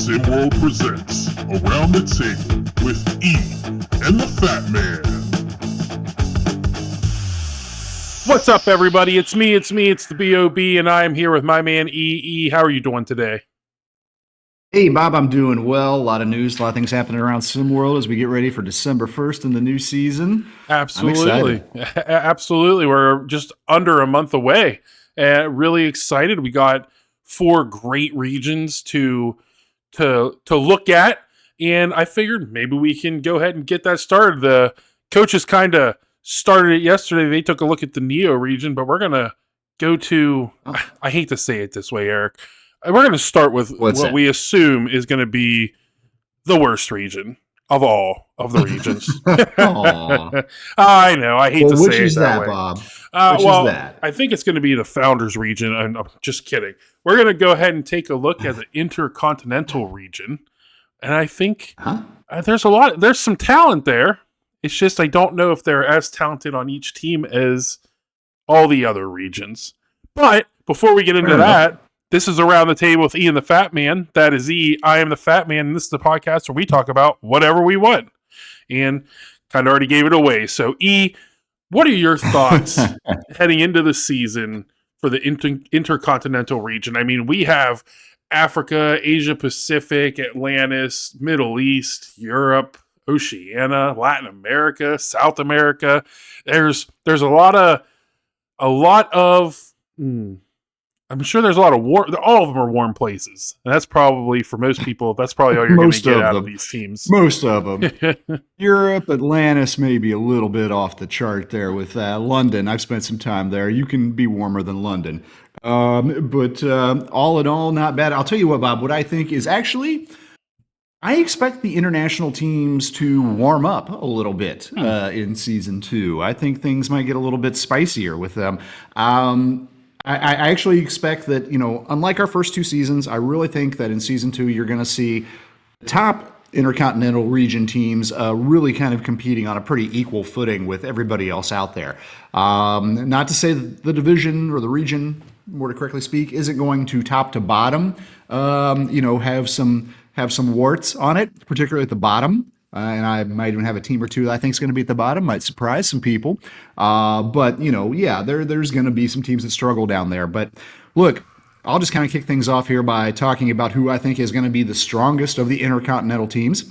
SimWorld presents Around the Table with E and the Fat Man. What's up, everybody? It's me, it's the B.O.B., and I am here with my man E. How are you doing today? Hey, Bob, I'm doing well. A lot of news, a lot of things happening around SimWorld as we get ready for December 1st in the new season. Absolutely. Absolutely. We're just under a month away. Really excited. We got 4 great regions to look at, and I figured maybe we can go ahead and get that started. The coaches kind of started it yesterday. They took a look at the Neo region, but we're going to go to, I hate to say it this way, Eric, we're going to start with what we assume is going to be the worst region of all of the regions. I know. I hate to say it that way. Which is that, Bob? Which is that? I think it's going to be the Founders region. And I'm just kidding. We're going to go ahead and take a look at the InterContinental region. And I think there's some talent there. It's just I don't know if they're as talented on each team as all the other regions. But before we get into that, this is Around the Table with E and the Fat Man. That is E. I am the Fat Man, and this is the podcast where we talk about whatever we want. And kind of already gave it away. So, E, what are your thoughts heading into the season for the Intercontinental region? I mean, we have Africa, Asia Pacific, Atlantis, Middle East, Europe, Oceania, Latin America, South America. There's a lot of I'm sure there's a lot of all of them are warm places. And that's probably, for most people, that's probably all you're going to get out of these teams. Most of them. Europe, Atlantis, maybe a little bit off the chart there with London. I've spent some time there. You can be warmer than London. But all in all, not bad. I'll tell you what, Bob, what I think is actually, I expect the international teams to warm up a little bit in Season 2. I think things might get a little bit spicier with them. I actually expect that, unlike our first 2 seasons, I really think that in Season 2, you're going to see the top Intercontinental Region teams really kind of competing on a pretty equal footing with everybody else out there. Not to say that the division or the region, more to correctly speak, isn't going to top to bottom, have some warts on it, particularly at the bottom. And I might even have a team or two that I think is going to be at the bottom, might surprise some people. But, there's going to be some teams that struggle down there. But look, I'll just kind of kick things off here by talking about who I think is going to be the strongest of the Intercontinental teams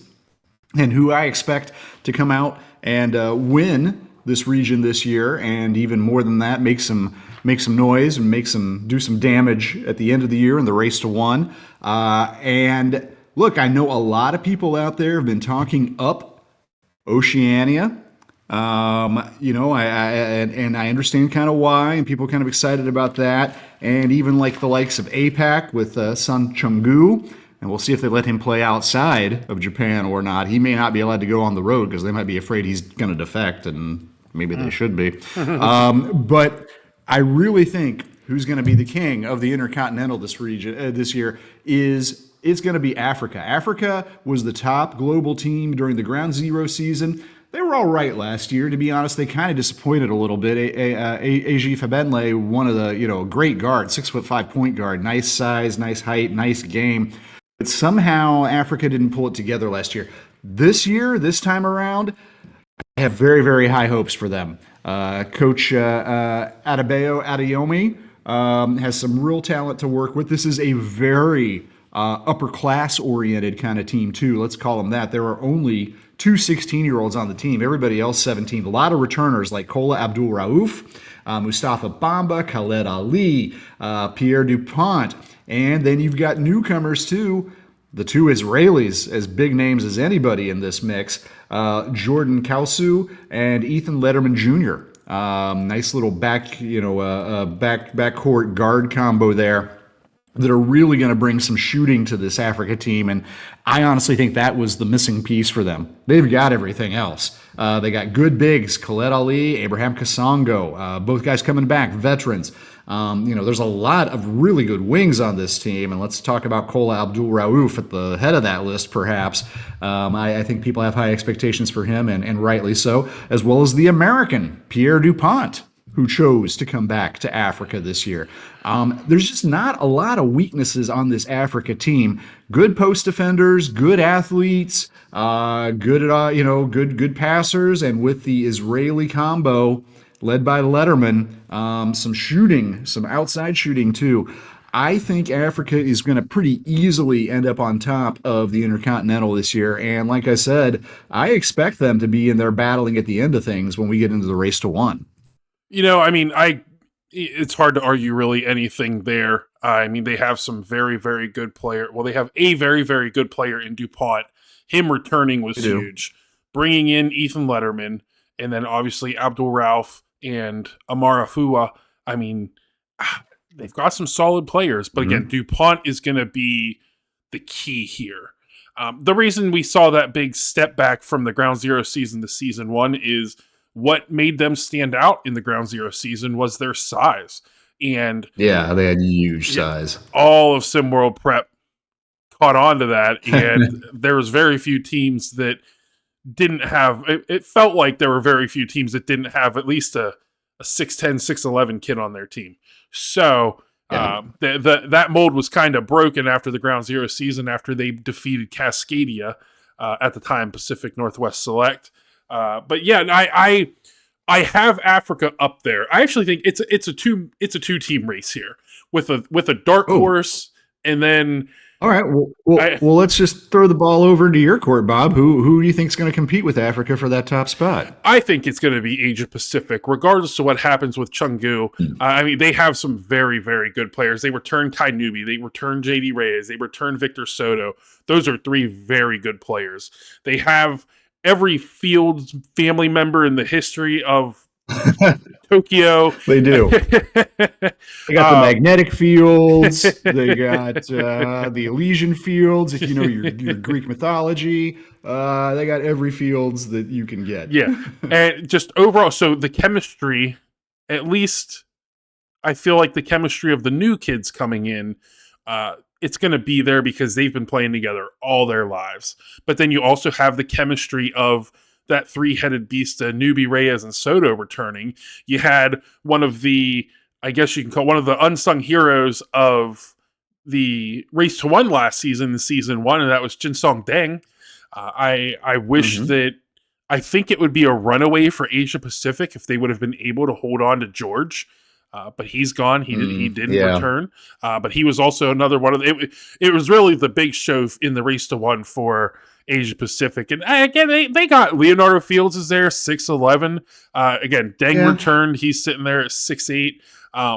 and who I expect to come out and win this region this year. And even more than that, make some noise and do some damage at the end of the year in the race to 1. Look, I know a lot of people out there have been talking up Oceania. I understand kind of why, and people are kind of excited about that. And even like the likes of APAC with Sun Chungu, and we'll see if they let him play outside of Japan or not. He may not be allowed to go on the road because they might be afraid he's going to defect, and maybe they should be. But I really think who's going to be the king of the Intercontinental this year it's going to be Africa. Africa was the top global team during the Ground Zero season. They were all right last year. To be honest, they kind of disappointed a little bit. AG Fabenle, one of the, great guard, 6'5" point guard, nice size, nice height, nice game. But somehow Africa didn't pull it together last year. This year, this time around, I have very, very high hopes for them. Coach Adebayo Adeyomi has some real talent to work with. This is a very upper class oriented kind of team too. Let's call them that. There are only 2 16-year-olds on the team. Everybody else 17. A lot of returners like Kola Abdul Rauf, Mustafa Bamba, Khaled Ali, Pierre Dupont. And then you've got newcomers too. The 2 Israelis, as big names as anybody in this mix, Jordan Kausu and Ethan Letterman Jr. Nice little backcourt guard combo there that are really going to bring some shooting to this Africa team. And I honestly think that was the missing piece for them. They've got everything else. They got good bigs, Khaled Ali, Abraham Kasongo, both guys coming back, veterans. There's a lot of really good wings on this team. And let's talk about Kola Abdul Rauf at the head of that list, perhaps. I think people have high expectations for him, and rightly so, as well as the American, Pierre Dupont. who chose to come back to Africa this year. There's just not a lot of weaknesses on this Africa team. Good post defenders, good athletes, good at good passers, and with the Israeli combo led by Letterman, some outside shooting too. I think Africa is going to pretty easily end up on top of the Intercontinental this year. And like I said, I expect them to be in there battling at the end of things when we get into the race to one. It's hard to argue really anything there. I mean, they have some very, very good player. Well, they have a very, very good player in DuPont. Him returning was huge. Bringing in Ethan Letterman, and then obviously Abdul Rauf and Amara Fua. I mean, they've got some solid players, but again, DuPont is going to be the key here. The reason we saw that big step back from the Ground Zero season to season one is what made them stand out in the Ground Zero season was their size. And yeah, they had huge size. All of SimWorld Prep caught on to that, and there was very few teams that didn't have it felt like there were very few teams that didn't have at least a 6'10", 6'11" kid on their team. So that mold was kind of broken after the Ground Zero season, after they defeated Cascadia, at the time Pacific Northwest Select. But yeah, I have Africa up there. I actually think it's a 2-team race here with a dark horse, and then all right. Well, let's just throw the ball over into your court, Bob. Who do you think is going to compete with Africa for that top spot? I think it's going to be Asia Pacific, regardless of what happens with Chengdu. I mean, they have some very, very good players. They return Kai Nubi, they return JD Reyes, they return Victor Soto. Those are 3 very good players. They have every Fields family member in the history of Tokyo. They do. They got the magnetic fields. They got the Elysian fields. If you know your Greek mythology, they got every fields that you can get. Yeah, and just overall, so the chemistry, at least, I feel like the chemistry of the new kids coming in, it's going to be there because they've been playing together all their lives. But then you also have the chemistry of that 3-headed beast, Nubi, Reyes, and Soto returning. You had one of the, I guess you can call one of the unsung heroes of the Race to One last season, in season 1, and that was Jinsong Deng. I wish that, I think it would be a runaway for Asia Pacific if they would have been able to hold on to George. But he's gone. He didn't return. But he was also another one of the, it was really the big show in the Race to One for Asia Pacific. And again, they got Leonardo Fields is there, 6'11". Again, Deng returned. He's sitting there at 6'8".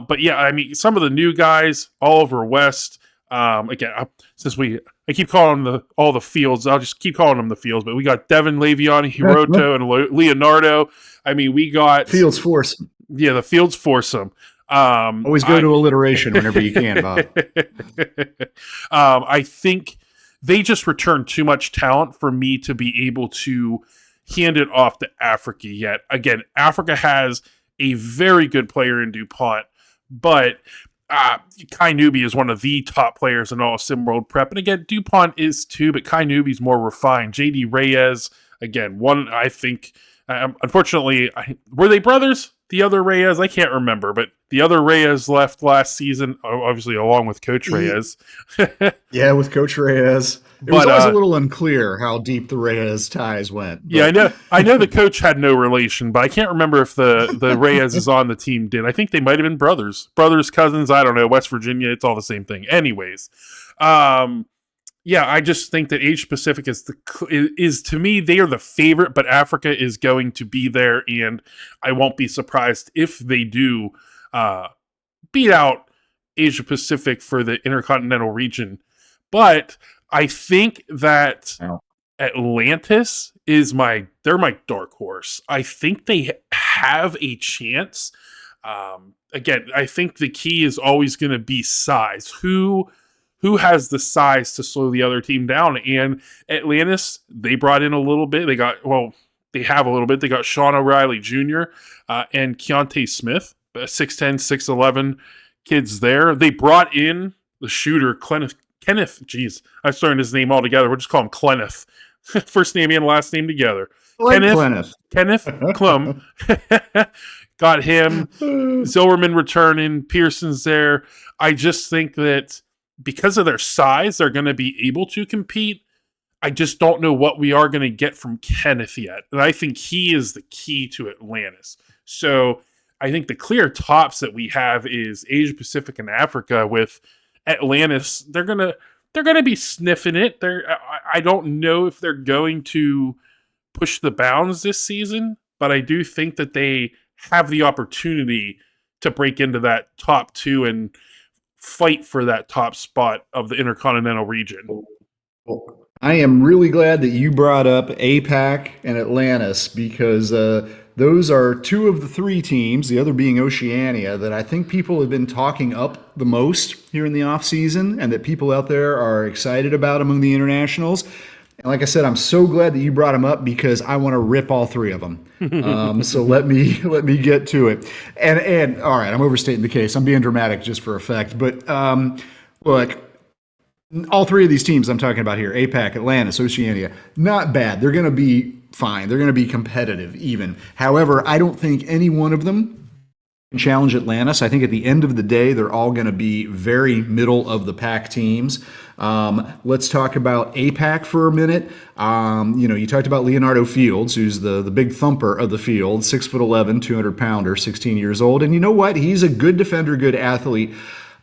But yeah, I mean, some of the new guys, Oliver West. Again, I keep calling them all the Fields. I'll just keep calling them the Fields. But we got Devin, Le'Veon, Hiroto, and Leonardo. I mean, we got Fields foursome. Yeah, the Fields foursome. Always go to alliteration whenever you can, Bob. I think they just return too much talent for me to be able to hand it off to Africa yet. Again, Africa has a very good player in DuPont, but Kai Nubi is one of the top players in all of SimWorld Prep. And again, DuPont is too, but Kai Nubi's more refined. JD Reyes, again, one I think, unfortunately, were they brothers? The other Reyes, I can't remember, but the other Reyes left last season, obviously along with Coach Reyes. Yeah, with Coach Reyes. It was always a little unclear how deep the Reyes ties went. But. Yeah, I know the coach had no relation, but I can't remember if the Reyes on the team did. I think they might have been brothers, cousins. I don't know. West Virginia, it's all the same thing. Anyways, yeah, I just think that Asia Pacific is to me, they are the favorite, but Africa is going to be there, and I won't be surprised if they do beat out Asia Pacific for the Intercontinental Region. But I think that Atlantis is they're my dark horse. I think they have a chance. Again, I think the key is always going to be size. Who has the size to slow the other team down? And Atlantis, they brought in a little bit. They have a little bit. They got Sean O'Reilly Jr. And Keontae Smith, 6'10", 6'11" kids there. They brought in the shooter, Kenneth. Geez, I'm starting his name all together. We'll just call him Kenneth. First name and last name together. Kenneth Klum. got him. Zillerman returning. Pearson's there. I just think that because of their size, they're going to be able to compete. I just don't know what we are going to get from Kenneth yet. And I think he is the key to Atlantis. So I think the clear tops that we have is Asia Pacific and Africa. With Atlantis, they're gonna be sniffing it. I don't know if they're going to push the bounds this season, but I do think that they have the opportunity to break into that top 2 and fight for that top spot of the Intercontinental Region. I am really glad that you brought up APAC and Atlantis, because those are 2 of the 3 teams, the other being Oceania, that I think people have been talking up the most here in the offseason, and that people out there are excited about among the internationals. And like I said, I'm so glad that you brought them up, because I want to rip all 3 of them. So let me get to it. And all right, I'm overstating the case. I'm being dramatic just for effect. But look, all 3 of these teams I'm talking about here, APAC, Atlantis, Oceania, not bad. They're going to be fine. They're going to be competitive even. However, I don't think any one of them can challenge Atlantis. I think at the end of the day, they're all going to be very middle of the pack teams. Let's talk about APAC for a minute. You talked about Leonardo Fields, who's the big thumper of the field, 6'11", 200-pounder, 16 years old. And you know what? He's a good defender, good athlete.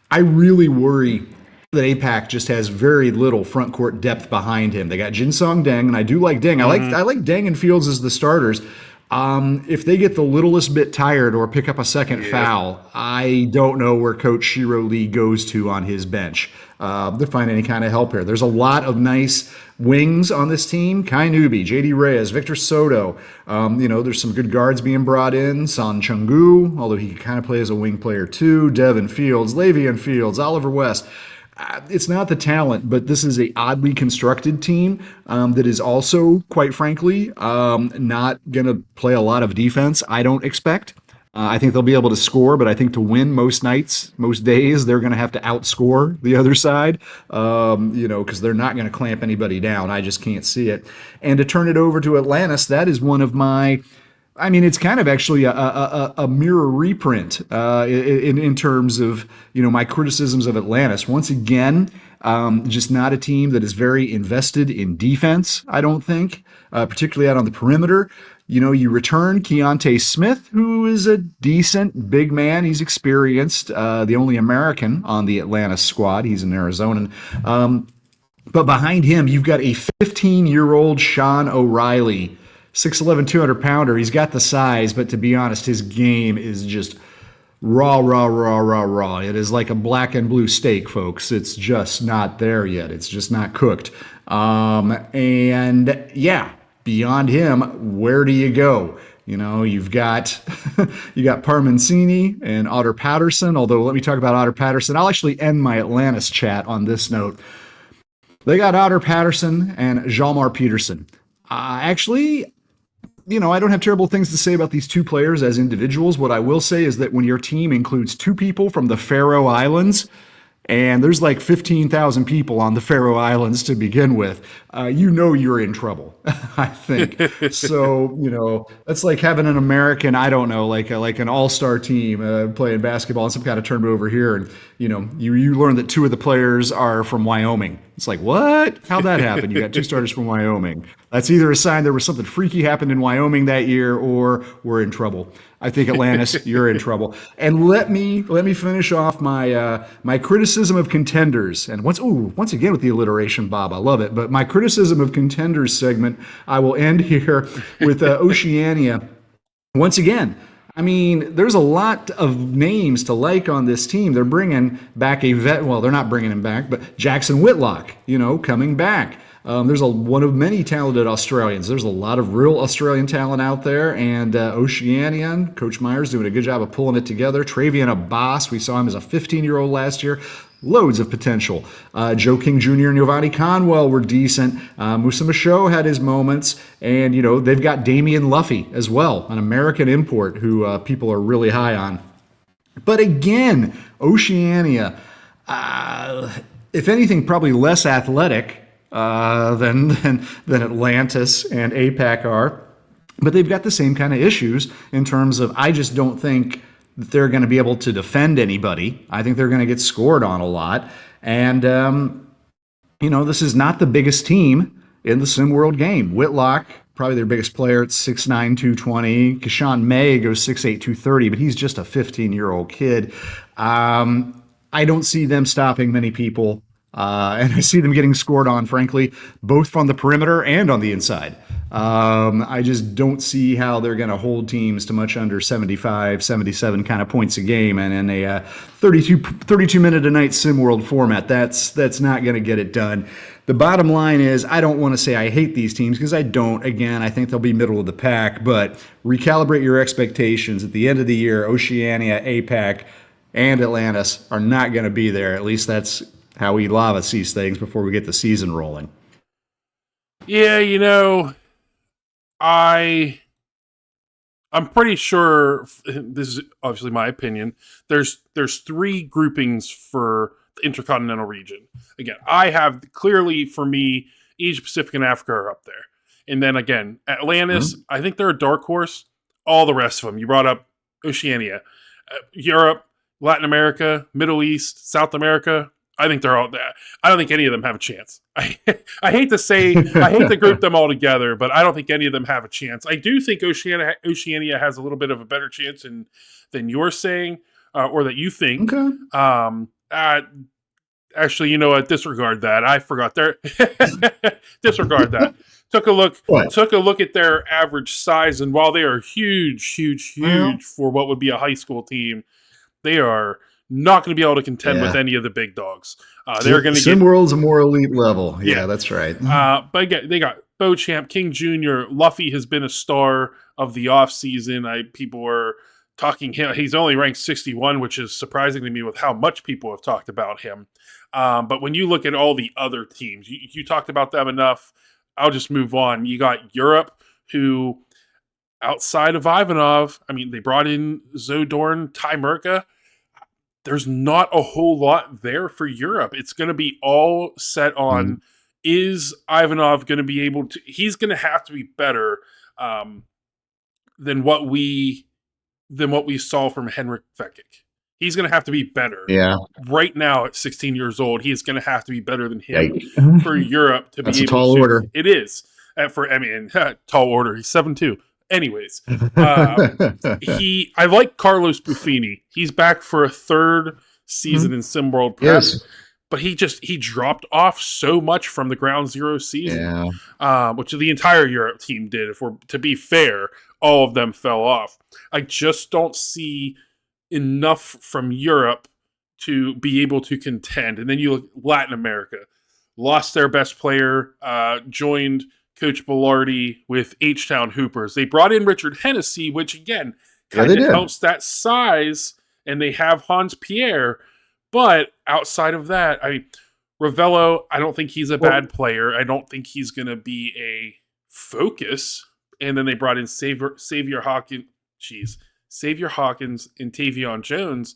I really worry that APAC just has very little front court depth behind him. They got Jinsong Deng, and I do like Deng. I like Deng and Fields as the starters. If they get the littlest bit tired or pick up a second foul, I don't know where Coach Shiro Lee goes to on his bench to find any kind of help here. There's a lot of nice wings on this team. Kai Nubi, JD Reyes, Victor Soto. There's some good guards being brought in. Son Chungu, although he can kind of play as a wing player too. Devin Fields, Lavian Fields, Oliver West. It's not the talent, but this is a oddly constructed team that is also, quite frankly, not going to play a lot of defense, I don't expect. I think they'll be able to score, but I think to win most nights, most days, they're going to have to outscore the other side, because they're not going to clamp anybody down. I just can't see it. And to turn it over to Atlantis, that is one of my... it's kind of actually a mirror reprint in terms of, my criticisms of Atlantis. Once again, just not a team that is very invested in defense, I don't think, particularly out on the perimeter. You return Keontae Smith, who is a decent big man. He's experienced, the only American on the Atlantis squad. He's an Arizonan. But behind him, you've got a 15-year-old Sean O'Reilly, 6'11", 200-pounder. He's got the size, but to be honest, his game is just raw. It is like a black and blue steak, folks. It's just not there yet. It's just not cooked. And yeah, beyond him, where do you go? You've got Parmencini and Otter Patterson. Although, let me talk about Otter Patterson. I'll actually end my Atlantis chat on this note. They got Otter Patterson and Jalmar Peterson. Actually, I don't have terrible things to say about these 2 players as individuals. What I will say is that when your team includes 2 people from the Faroe Islands, and there's like 15,000 people on the Faroe Islands to begin with, you're in trouble, I think. So, that's like having an American, I don't know, like an all-star team playing basketball in some kind of tournament over here. And, you learn that 2 of the players are from Wyoming. It's like, what? How'd that happen? You got 2 starters from Wyoming. That's either a sign there was something freaky happened in Wyoming that year, or we're in trouble. I think Atlantis, you're in trouble. And let me finish off my criticism of contenders. And once again with the alliteration, Bob, I love it. But my criticism of contenders segment, I will end here with Oceania. Once again, there's a lot of names to like on this team. They're bringing back a vet. Well, they're not bringing him back, but Jackson Whitlock, coming back. There's one of many talented Australians. There's a lot of real Australian talent out there, and Oceania, Coach Myers doing a good job of pulling it together. Travian Abbas, we saw him as a 15-year-old last year. Loads of potential. Joe King Jr. and Giovanni Conwell were decent. Musa Michaud had his moments. And, they've got Damian Luffy as well, an American import who people are really high on. But again, Oceania, if anything, probably less athletic than Atlantis and APAC are. But they've got the same kind of issues in terms of, I just don't think that they're going to be able to defend anybody. I think they're going to get scored on a lot. And, this is not the biggest team in the SimWorld game. Whitlock, probably their biggest player at 6'9", 220. Kashawn May goes 6'8", 230, but he's just a 15-year-old kid. I don't see them stopping many people. And I see them getting scored on, frankly, both from the perimeter and on the inside. I just don't see how they're going to hold teams to much under 75, 77 kind of points a game. And in a 32-minute-a-night SimWorld format, that's not going to get it done. The bottom line is, I don't want to say I hate these teams, because I don't. Again, I think they'll be middle of the pack. But recalibrate your expectations. At the end of the year, Oceania, APAC, and Atlantis are not going to be there. At least that's how Lava sees things before we get the season rolling. Yeah, I'm pretty sure, this is obviously my opinion, there's three groupings for the Intercontinental Region. Again, I have clearly, for me, Asia Pacific and Africa are up there. And then again, Atlantis, I think they're a dark horse. All the rest of them. You brought up Oceania, Europe, Latin America, Middle East, South America. I think they're all there. I don't think any of them have a chance. I hate to group them all together, but I don't think any of them have a chance. I do think Oceania has a little bit of a better chance than you're saying, or that you think. Okay. Actually, you know what? Disregard that. I forgot their disregard that. Took a look at their average size, and while they are huge for what would be a high school team, they are not going to be able to contend with any of the big dogs. They're going to get SimWorld's a more elite level. Yeah, that's right. But again, they got Beauchamp, King Jr. Luffy has been a star of the offseason. People were talking him. He's only ranked 61, which is surprising to me with how much people have talked about him. But when you look at all the other teams, you talked about them enough. I'll just move on. You got Europe, who outside of Ivanov, they brought in Zodorn, Ty Merka. There's not a whole lot there for Europe. It's going to be all set on, is Ivanov going to be able to... He's going to have to be better than what we saw from Henrik Vekic. He's going to have to be better. Yeah. Right now, at 16 years old, he's going to have to be better than him for Europe to That's be able to... That's a tall order. It is. Tall order. He's 7'2". Anyways, I like Carlos Buffini. He's back for a third season in SimWorld Prep, but he dropped off so much from the Ground Zero season, which the entire Europe team did. If we're to be fair, all of them fell off. I just don't see enough from Europe to be able to contend. And then you look Latin America, lost their best player, joined Coach Bellardi with H-Town Hoopers. They brought in Richard Hennessy, which again kind of helps that size, and they have Hans Pierre. But outside of that, Ravello, I don't think he's a bad player. I don't think he's going to be a focus. And then they brought in Xavier Hawkins and Tavion Jones.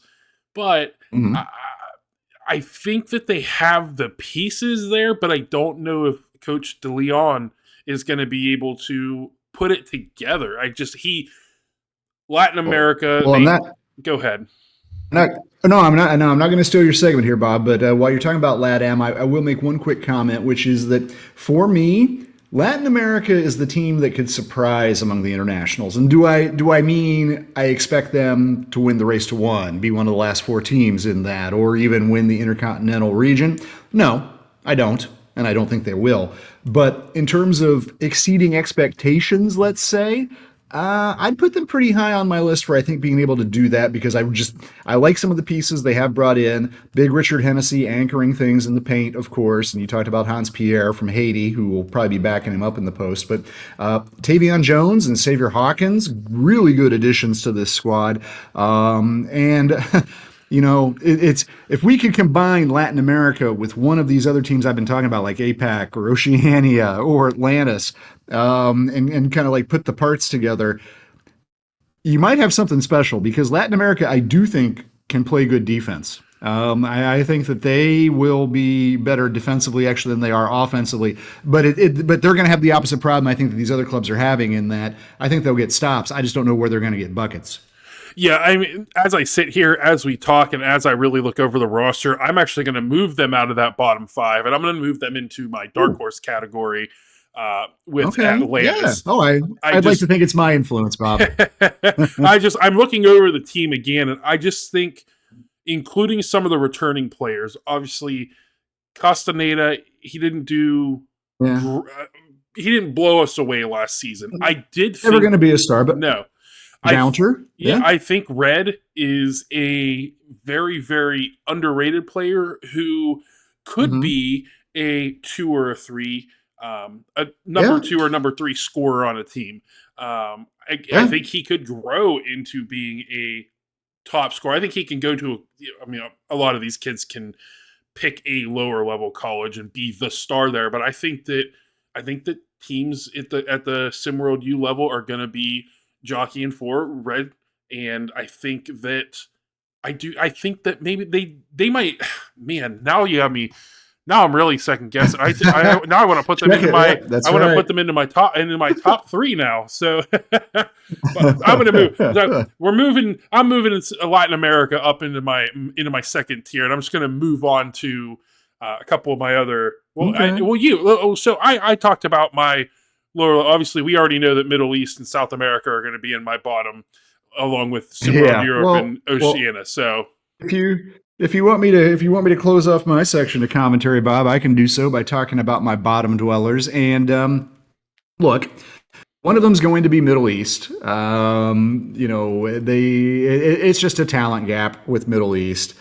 But I think that they have the pieces there, but I don't know if Coach DeLeon is going to be able to put it together. Latin America. Go ahead. I'm not going to steal your segment here, Bob. But while you're talking about LATAM, I will make one quick comment, which is that for me, Latin America is the team that could surprise among the internationals. And do I mean I expect them to win the race to one, be one of the last four teams in that, or even win the Intercontinental Region? No, I don't. And I don't think they will. But in terms of exceeding expectations, let's say, I'd put them pretty high on my list for, I think, being able to do that, because I like some of the pieces they have brought in. Big Richard Hennessy anchoring things in the paint, of course. And you talked about Hans Pierre from Haiti, who will probably be backing him up in the post. But Tavion Jones and Xavier Hawkins, really good additions to this squad. It's if we could combine Latin America with one of these other teams I've been talking about, like APAC or Oceania or Atlantis, and kind of like put the parts together, you might have something special, because Latin America, I do think, can play good defense. I think that they will be better defensively actually than they are offensively, but but they're going to have the opposite problem I think that these other clubs are having in that I think they'll get stops. I just don't know where they're going to get buckets. Yeah, I mean, as I sit here, as we talk, and as I really look over the roster, I'm actually going to move them out of that bottom five, and I'm going to move them into my dark horse category with Atlantis. Yeah. Oh, I'd like to think it's my influence, Bob. I'm looking over the team again, and I just think, including some of the returning players, obviously Castaneda, he didn't do. Yeah. He didn't blow us away last season. I did think never going to be a star, but no. Counter. Yeah, I think Red is a very, very underrated player who could be a 2 or a 3, a number 2 or number 3 scorer on a team. I think he could grow into being a top scorer. I think he can go to, a lot of these kids can pick a lower level college and be the star there. But I think that teams at the SimWorld U level are going to be jockeying for Red, and I think that maybe they might. Man, now you have me. Now I'm really second guessing. Now I want to put them into my. I want to put them into my top 3 now. So I'm going to move. So we're moving. I'm moving Latin America up into my second tier, and I'm just going to move on to a couple of my other. Well, okay. So I talked about my. Lower, obviously, we already know that Middle East and South America are going to be in my bottom, along with SimWorld Europe and Oceania. So, if you want me to close off my section of commentary, Bob, I can do so by talking about my bottom dwellers. And look, one of them is going to be Middle East. It's just a talent gap with Middle East.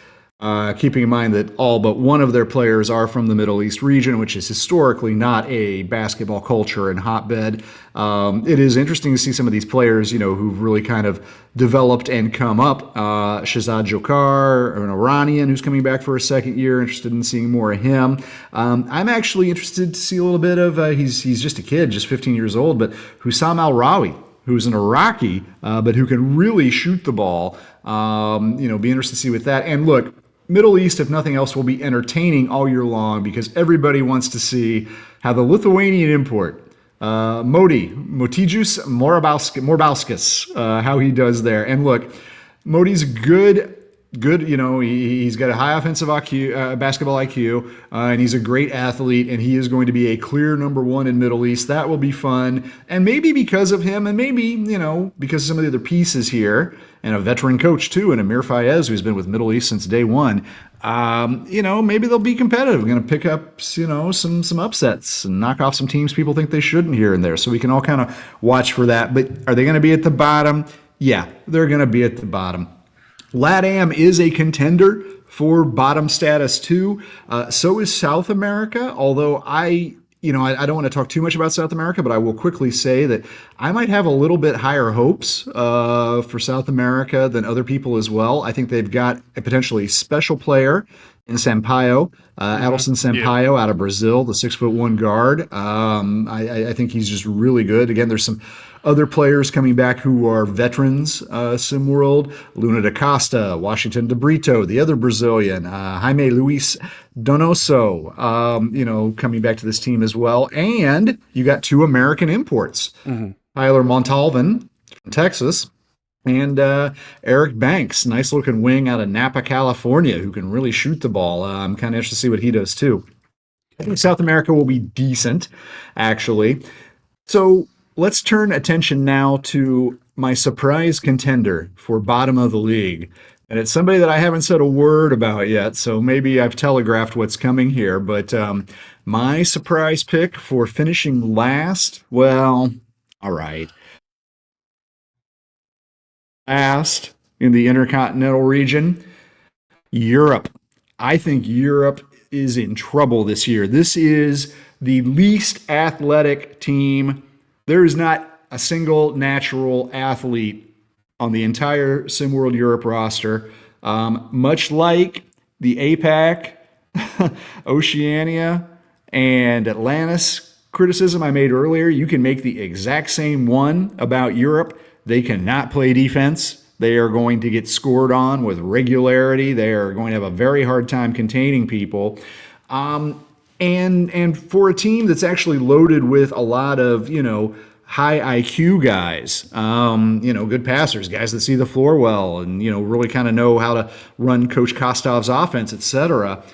Keeping in mind that all but one of their players are from the Middle East region, which is historically not a basketball culture and hotbed. It is interesting to see some of these players, who've really kind of developed and come up. Shahzad Jokar, an Iranian who's coming back for a second year, interested in seeing more of him. I'm actually interested to see a little bit of, he's just a kid, just 15 years old, but Hussam Al-Rawi, who's an Iraqi, but who can really shoot the ball. Be interested to see with that. And look, Middle East, if nothing else, will be entertaining all year long because everybody wants to see how the Lithuanian import, Motijus Morbauskas, how he does there. And look, Modi's good, he's got a high offensive IQ, basketball IQ, and he's a great athlete, and he is going to be a clear number 1 in Middle East. That will be fun. And maybe because of him, and maybe, because of some of the other pieces here, and a veteran coach too, and Amir Fayez, who's been with Middle East since day one, maybe they'll be competitive. We're going to pick up, some upsets and knock off some teams people think they shouldn't here and there. So we can all kind of watch for that. But are they going to be at the bottom? Yeah, they're going to be at the bottom. LATAM is a contender for bottom status too. So is South America, although I don't want to talk too much about South America, but I will quickly say that I might have a little bit higher hopes for South America than other people as well. I think they've got a potentially special player in Sampaio, Adelson Sampaio out of Brazil, the 6'1" guard. I think he's just really good. Again, there's some other players coming back who are veterans, SimWorld. Luna da Costa, Washington de Brito, the other Brazilian, Jaime Luis Donoso, coming back to this team as well. And you got 2 American imports, Tyler Montalvan from Texas and Eric Banks, nice looking wing out of Napa, California, who can really shoot the ball. I'm kind of interested to see what he does too. I think South America will be decent, actually. So let's turn attention now to my surprise contender for bottom of the league. And it's somebody that I haven't said a word about yet, so maybe I've telegraphed what's coming here. But my surprise pick for finishing last, well, all right. Last in the InterContinental Region, Europe. I think Europe is in trouble this year. This is the least athletic team. There is not a single natural athlete on the entire SimWorld Europe roster. Much like the APAC, Oceania, and Atlantis criticism I made earlier, you can make the exact same one about Europe. They cannot play defense. They are going to get scored on with regularity. They are going to have a very hard time containing people. And for a team that's actually loaded with a lot of, high IQ guys, good passers, guys that see the floor well and, really kind of know how to run Coach Kostov's offense, etc.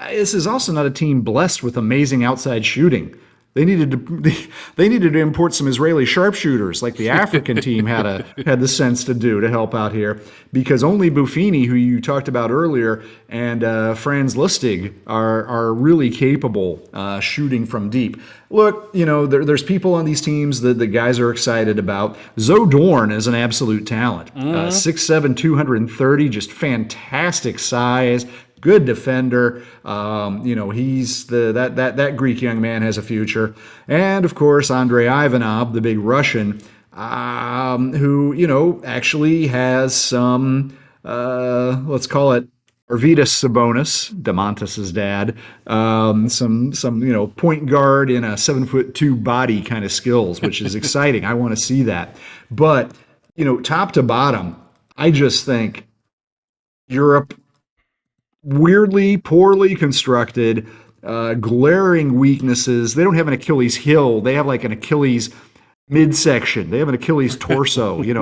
This is also not a team blessed with amazing outside shooting. They needed to import some Israeli sharpshooters like the African team had the sense to do to help out here, because only Buffini, who you talked about earlier, and Franz Lustig are really capable shooting from deep. Look, there's people on these teams that the guys are excited about. Zoe Dorn is an absolute talent. 6'7", 230, just fantastic size. Good defender. He's that Greek young man has a future. And of course, Andrei Ivanov, the big Russian, who, actually has some, let's call it Arvydas Sabonis, Demontis' dad, some point guard in a 7'2" body kind of skills, which is exciting. I want to see that. But, top to bottom, I just think Europe, weirdly, poorly constructed, glaring weaknesses. They don't have an Achilles heel. They have like an Achilles midsection. They have an Achilles torso. You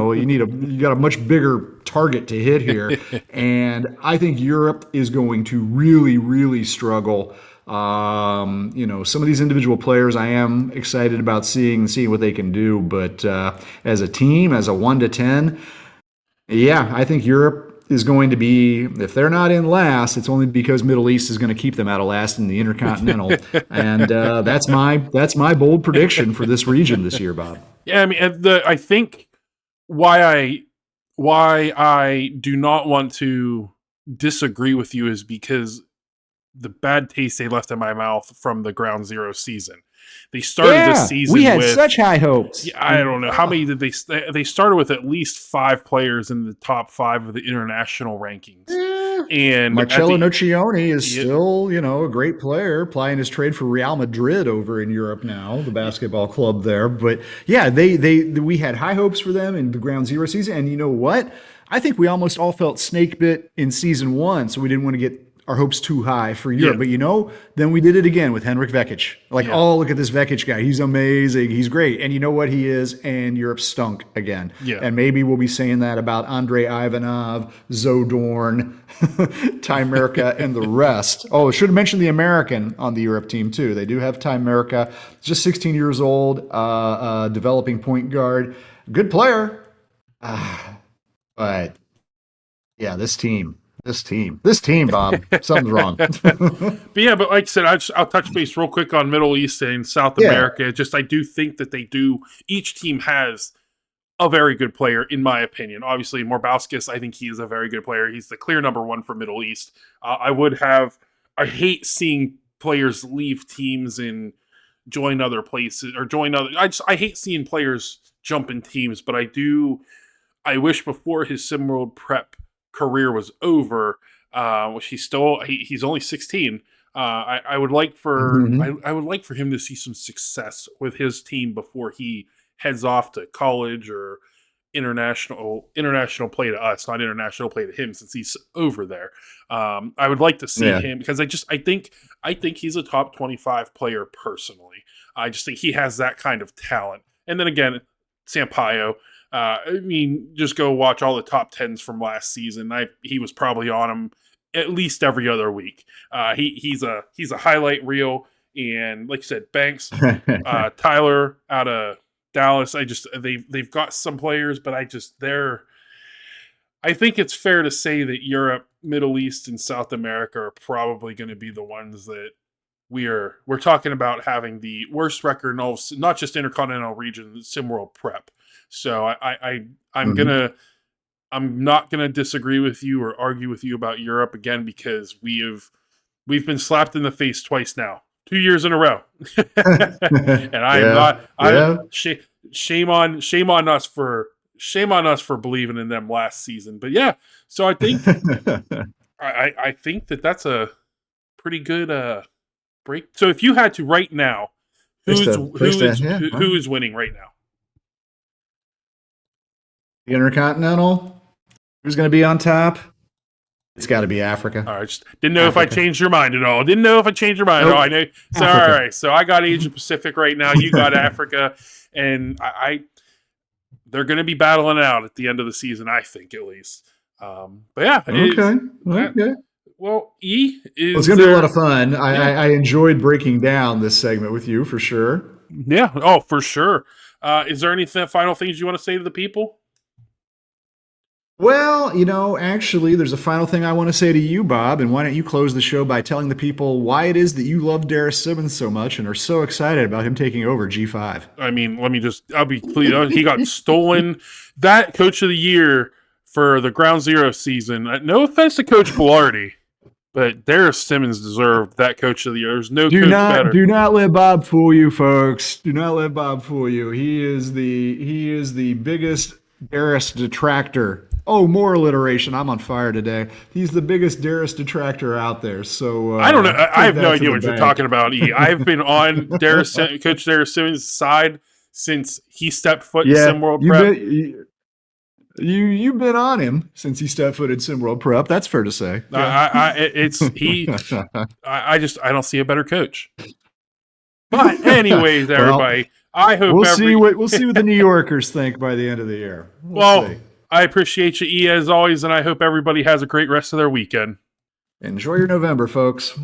got a much bigger target to hit here. And I think Europe is going to really, really struggle. Some of these individual players I am excited about seeing what they can do. But as a team, as a 1 to 10, yeah, I think Europe is going to be, if they're not in last, it's only because Middle East is going to keep them out of last in the Intercontinental. And that's my bold prediction for this region this year, Bob. Yeah, I mean, I think why I do not want to disagree with you is because the bad taste they left in my mouth from the Ground Zero season. They started this season. We had such high hopes. Yeah, I don't know how many did they started with at least 5 players in the top 5 of the international rankings. And Marcello Nocioni is still, a great player, plying his trade for Real Madrid over in Europe now, the basketball club there. But yeah, we had high hopes for them in the Ground Zero season. And you know what? I think we almost all felt snake bit in season 1, so we didn't want to get our hopes too high for Europe. But then we did it again with Henrik Vekic. Look at this Vekic guy. He's amazing. He's great. And you know what he is? And Europe stunk again. Yeah. And maybe we'll be saying that about Andrei Ivanov, Zoe Dorn, Ty Merka, and the rest. Oh, I should have mentioned the American on the Europe team too. They do have Ty Merka, just 16 years old, developing point guard. Good player. But yeah, this team, Bob, something's wrong. But like I said, I'll touch base real quick on Middle East and South America. I do think that each team has a very good player, in my opinion. Obviously, Morbauskis, I think he is a very good player. He's the clear number 1 for Middle East. I hate seeing players leave teams and join other places or I hate seeing players jump in teams, but I wish before his SimWorld Prep career was over, which he's only 16. I would like for him to see some success with his team before he heads off to college or international play to us, not international play to him, since he's over there. I would like to see him, because I think he's a top 25 player personally. I just think he has that kind of talent. And then again, Sampaio. Just go watch all the top 10s from last season. He was probably on him at least every other week. He's a highlight reel, and like you said, Banks, Tyler out of Dallas. They've got some players, but I think it's fair to say that Europe, Middle East, and South America are probably going to be the ones that we're talking about having the worst record in all, not just Intercontinental Region, SimWorld Prep. So I'm not gonna disagree with you or argue with you about Europe again, because we've been slapped in the face twice now, 2 years in a row, and shame on us for believing in them last season. But yeah, so I think I think that's a pretty good break. So if you had to right now, who is winning right now? The Intercontinental, Who's going to be on top? It's got to be Africa. All right, just didn't know if I changed your mind at all. Didn't know if I changed your mind at all. I know. So Africa. all right, so I got Asia Pacific right now. You got Africa, and they're going to be battling it out at the end of the season, I think, at least. But yeah, Okay. Well, E is. Well, it's going to be a lot of fun. I enjoyed breaking down this segment with you for sure. Yeah. Oh, for sure. Is there any final things you want to say to the people? Well, actually, there's a final thing I want to say to you, Bob, and why don't you close the show by telling the people why it is that you love Darius Simmons so much and are so excited about him taking over G5. I mean, I'll be clear. He got stolen. That Coach of the Year for the Ground Zero season. No offense to Coach Pilardi, but Darius Simmons deserved that Coach of the Year. There's no coach better. Do not let Bob fool you, folks. Do not let Bob fool you. He is the biggest Darius detractor. Oh, more alliteration. I'm on fire today. He's the biggest Darius detractor out there. So I don't know. I have no idea what you're talking about. I've been on Coach Darius Simmons' side since he stepped foot in SimWorld Prep. You've been on him since he stepped foot in SimWorld Prep. That's fair to say. I don't see a better coach. But anyways, everybody, I hope we'll see what the New Yorkers think by the end of the year. We'll see. I appreciate you, E, as always, and I hope everybody has a great rest of their weekend. Enjoy your November, folks.